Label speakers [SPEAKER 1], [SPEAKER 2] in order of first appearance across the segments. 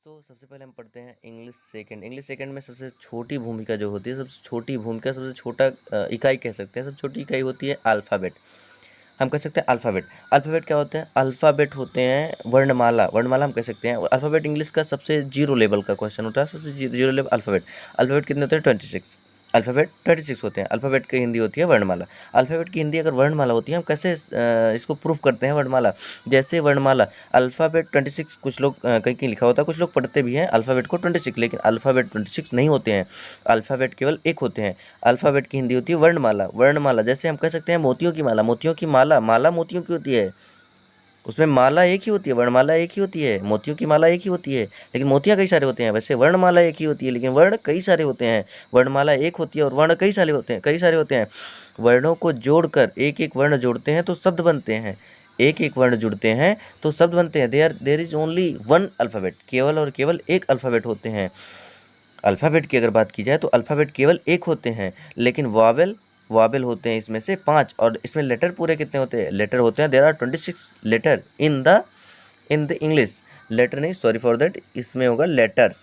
[SPEAKER 1] सबसे पहले हम पढ़ते हैं इंग्लिश सेकंड में सबसे छोटी भूमिका जो होती है, सबसे छोटी भूमिका, सबसे छोटा इकाई कह सकते हैं, सबसे छोटी इकाई होती है अल्फ़ाबेट। हम कह सकते हैं अल्फ़ाबेट क्या होते हैं? अल्फ़ाबेट होते हैं वर्णमाला हम कह सकते हैं। अल्फ़ाबेट इंग्लिश का सबसे जीरो लेवल का क्वेश्चन होता है, सबसे जीरो लेवल अल्फ़ाबेट कितने होते हैं? 26 अल्फ़ाबेट 26 होते हैं। अल्फ़ाबेट की हिंदी होती है वर्णमाला। अल्फ़ाबेट की हिंदी अगर वर्णमाला होती है, हम कैसे इसको प्रूफ करते हैं वर्णमाला? जैसे वर्णमाला अल्फ़ाबेट 26 कुछ लोग कहीं लिखा होता है, कुछ लोग पढ़ते भी हैं अल्फ़ाबेट को 26, लेकिन अल्फ़ाबेट 26 नहीं होते हैं। अल्फ़ाबेट केवल एक होते हैं। अल्फ़ाबेट की हिंदी होती है वर्णमाला। जैसे हम कह सकते हैं मोतियों की माला मोतियों की होती है, उसमें माला एक ही होती है, वर्णमाला एक ही होती है, मोतियों की माला एक ही होती है, लेकिन मोतियाँ कई सारे होते हैं। वैसे वर्णमाला एक ही होती है, लेकिन वर्ण कई सारे होते हैं। वर्णमाला एक होती है और वर्ण कई सारे होते हैं। वर्णों को जोड़कर एक एक वर्ण जोड़ते हैं तो शब्द बनते हैं। एक एक वर्ण जुड़ते हैं तो शब्द बनते हैं। There is only one alphabet, केवल और केवल एक अल्फ़ाबेट होते हैं। अल्फ़ाबेट की अगर बात की जाए तो अल्फ़ाबेट केवल एक होते हैं, लेकिन वावेल होते हैं इसमें से 5, और इसमें लेटर पूरे कितने होते हैं? लेटर होते हैं, there are 26 letter in the English. Letter नहीं, सॉरी फॉर दैट, इसमें होगा लेटर्स,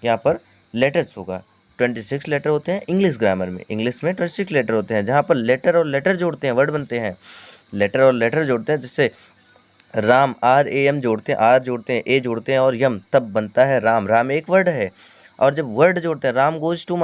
[SPEAKER 1] यहाँ पर लेटर्स होगा। 26 लेटर होते हैं इंग्लिश ग्रामर में, इंग्लिश में 26 लेटर होते हैं, जहाँ पर लेटर और लेटर जोड़ते हैं वर्ड बनते हैं। लेटर और लेटर जोड़ते हैं, जिससे राम RAM जोड़ते हैं, आर जोड़ते हैं, ए जोड़ते हैं और यम, तब बनता है राम एक वर्ड है। और जब वर्ड जोड़ते हैं, Ram goes to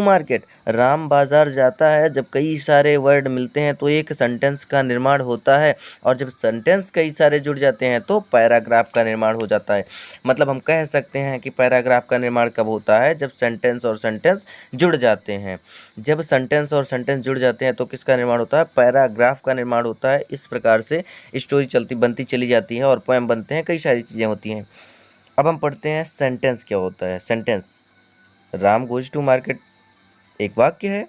[SPEAKER 1] market, Ram बाजार जाता है, जब कई सारे वर्ड मिलते हैं तो एक सेंटेंस का निर्माण होता है। और जब सेंटेंस कई सारे जुड़ जाते हैं तो पैराग्राफ का निर्माण हो जाता है। मतलब हम कह सकते हैं कि पैराग्राफ का निर्माण कब होता है? जब सेंटेंस और सेंटेंस जुड़ जाते हैं। जब सेंटेंस और सेंटेंस जुड़ जाते हैं तो किसका निर्माण होता है? पैराग्राफ का निर्माण होता है। इस प्रकार से स्टोरी बनती चली जाती है और पोएम बनते हैं, कई सारी चीज़ें होती हैं। अब हम पढ़ते हैं सेंटेंस क्या होता है। Sentence, Ram goes to market एक वाक्य है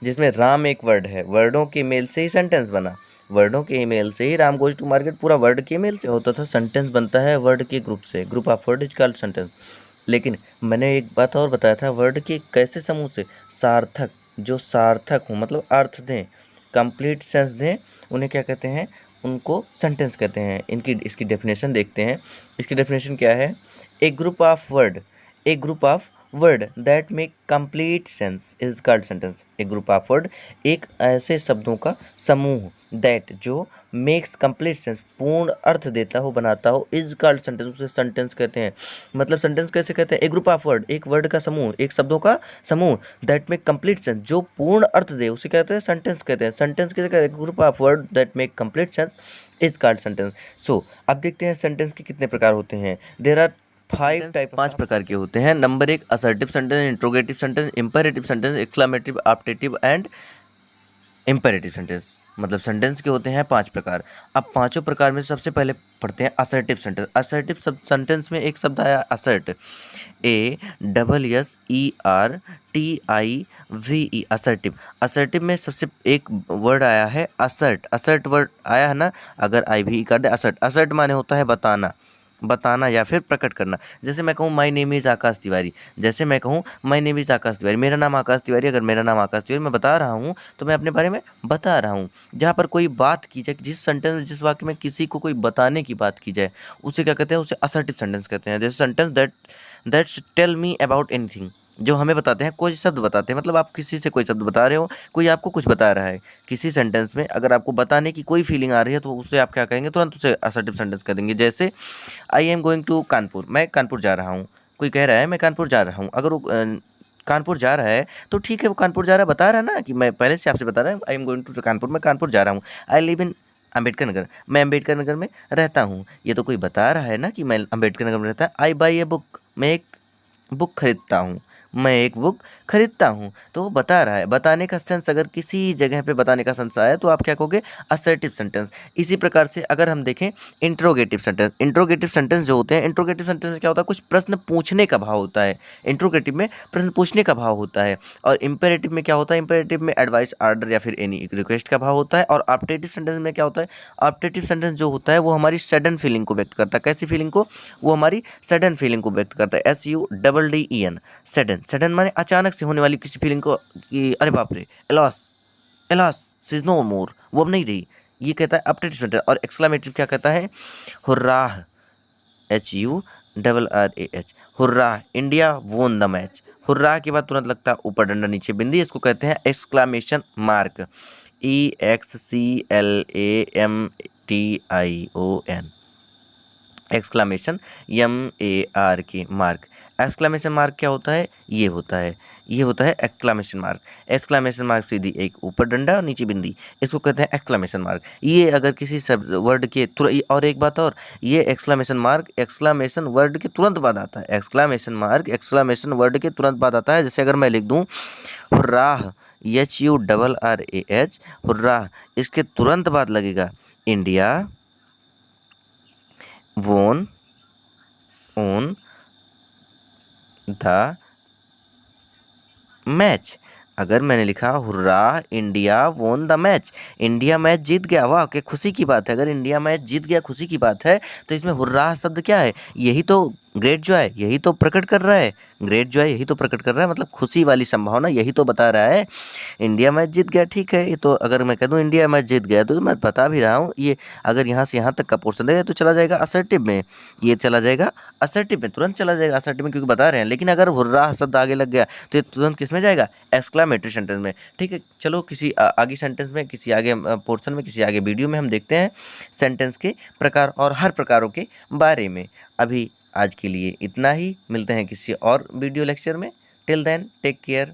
[SPEAKER 1] जिसमें राम एक वर्ड है, वर्डों के मेल से ही सेंटेंस बना, वर्डों के मेल से ही राम गोज टू मार्केट पूरा वर्ड के मेल से होता था। सेंटेंस बनता है वर्ड के ग्रुप से, group of word is called sentence. लेकिन मैंने एक बात और बताया था, वर्ड के कैसे समूह से? सार्थक, जो सार्थक हो मतलब अर्थ दें, कंप्लीट सेंस दें, उन्हें क्या कहते हैं? उनको सेंटेंस कहते हैं। इसकी डेफिनेशन देखते हैं। इसकी डेफिनेशन क्या है? A group of word that make complete sense is called sentence. A group of word, एक ऐसे शब्दों का समूह, दैट जो मेक्स कंप्लीट सेंस, पूर्ण अर्थ देता हो, बनाता हो, इज कॉल्ड सेंटेंस, उसे सेंटेंस कहते हैं। मतलब सेंटेंस कैसे कहते हैं? ए ग्रुप ऑफ वर्ड, एक वर्ड का समूह, एक शब्दों का समूह, दैट मेक कंप्लीट सेंस, जो पूर्ण अर्थ दे, उसे कहते हैं सेंटेंस कहते हैं। सेंटेंस किसे कहते हैं? Group of word that make complete sense is called sentence. So अब देखते हैं सेंटेंस के कितने प्रकार होते हैं। देयर आर 5 प्रकार के होते हैं। Number 1 assertive sentence, interrogative sentence, imperative sentence, exclamative, optative and imperative sentence. मतलब सेंटेंस के होते हैं 5 प्रकार। अब पांचों प्रकार में सबसे पहले पढ़ते हैं असर्टिव सेंटेंस। असर्टिव सेंटेंस में एक शब्द आया असर्ट, ASSERTIVE, असर्टिव। असर्टिव में सबसे एक वर्ड आया है असर्ट वर्ड आया है ना, अगर IVE कर दे असर्ट। असर्ट माने होता है बताना या फिर प्रकट करना। जैसे मैं कहूँ माय नेम इज़ आकाश तिवारी, मेरा नाम आकाश तिवारी, अगर मेरा नाम आकाश तिवारी मैं बता रहा हूँ तो मैं अपने बारे में बता रहा हूँ। जहाँ पर कोई बात की जाए, जिस सेंटेंस में, जिस वाक्य में किसी को कोई बताने की बात की जाए, उसे क्या कहते हैं? उसे असर्टिव सेंटेंस कहते हैं। जैसे sentence that's tell me about anything, जो हमें बताते हैं, कोई शब्द बताते हैं, मतलब आप किसी से कोई शब्द बता रहे हो, कोई आपको कुछ बता रहा है। किसी सेंटेंस में अगर आपको बताने की कोई फीलिंग आ रही है तो उससे आप क्या कहेंगे? तुरंत उसे असर्टिव सेंटेंस कह देंगे। जैसे I am going to Kanpur, मैं कानपुर जा रहा हूँ। कोई कह रहा है मैं कानपुर जा रहा हूँ, अगर वो कानपुर जा रहा है तो ठीक है, वो कानपुर जा रहा है, बता रहा है ना कि मैं पहले से आपसे बता रहा हूँ I am going to Kanpur, मैं कानपुर जा रहा हूँ। I live in Ambedkar Nagar, मैं अम्बेडकर नगर में रहता हूँ। ये तो कोई बता रहा है ना कि मैं अम्बेडकर नगर में रहता है। आई बाई ए बुक, मैं एक बुक खरीदता हूँ, तो वो बता रहा है। बताने का सेंस, अगर किसी जगह पे बताने का सेंस आया तो आप क्या कहोगे? Assertive sentence. इसी प्रकार से अगर हम देखें इंट्रोगेटिव सेंटेंस जो होते हैं, इंट्रोगेटिव सेंटेंस में क्या होता है? कुछ प्रश्न पूछने का भाव होता है। इंट्रोगेटिव में प्रश्न पूछने का भाव होता है। और इंपेरेटिव में क्या होता है? इंपेरेटिव में एडवाइस, आर्डर या फिर एनी रिक्वेस्ट का भाव होता है। और ऑप्टेटिव सेंटेंस में क्या होता है? ऑप्टेटिव सेंटेंस जो होता है वो हमारी सडन फीलिंग को व्यक्त करता है। कैसी फीलिंग को? वो हमारी सडन फीलिंग को व्यक्त करता है। SUDDEN, सडन माने अचानक से होने वाली किसी फीलिंग को, कि अरे बाप रे, एलॉस शी इज नो मोर, वो अब नहीं रही, ये कहता है ऑप्टेटिव सेंटेंस। और एक्सक्लेमेटिव क्या कहता है? हुर्राह, HURRAH, hurrah, India won the match. Hurrah के बाद तुरंत लगता है ऊपर डंडा नीचे बिंदी, इसको कहते हैं exclamation mark, EXCLAMATION, exclamation MARK mark. Exclamation mark क्या होता है? ये होता है एक्सक्लामेशन मार्क। एक्सक्लामेशन मार्क सीधी एक ऊपर डंडा और नीचे बिंदी, इसको कहते हैं एक्सक्लामेशन मार्क। ये अगर किसी शब्द वर्ड के और एक बात और, ये एक्सक्लामेशन मार्क एक्सक्लामेशन वर्ड के तुरंत बाद आता है। एक्सक्लामेशन मार्क एक्सक्लामेशन वर्ड के तुरंत बाद आता है। जैसे अगर मैं लिख दूं हुर्राह, HURRAH, हुर्राह, इसके तुरंत बाद लगेगा इंडिया वोन ऑन द मैच। अगर मैंने लिखा hurrah India won the match, India match जीत गया, वाह क्या खुशी की बात है। अगर इंडिया मैच जीत गया खुशी की बात है, तो इसमें हुर्रा शब्द क्या है? यही तो ग्रेट जॉय, यही तो प्रकट कर रहा है। ग्रेट जॉय यही तो प्रकट कर रहा है, मतलब खुशी वाली संभावना यही तो बता रहा है। इंडिया मैच जीत गया, ठीक है, ये तो अगर मैं कह दूं इंडिया मैच जीत गया तो मैं बता भी रहा हूँ। ये अगर यहाँ से यहाँ तक का पोर्शन देगा तो चला जाएगा असर्टिव में, ये चला जाएगा असर्टिव में, तुरंत चला जाएगा असर्टिव में, क्योंकि बता रहे हैं। लेकिन अगर हुर्रा शब्द आगे लग गया तो ये तुरंत किस में जाएगा? एक्सक्लामेटरी सेंटेंस में। ठीक है, चलो किसी आगे सेंटेंस में, किसी आगे पोर्शन में, किसी आगे वीडियो में हम देखते हैं सेंटेंस के प्रकार और हर प्रकारों के बारे में। अभी आज के लिए इतना ही, मिलते हैं किसी और वीडियो लेक्चर में। Till then take care.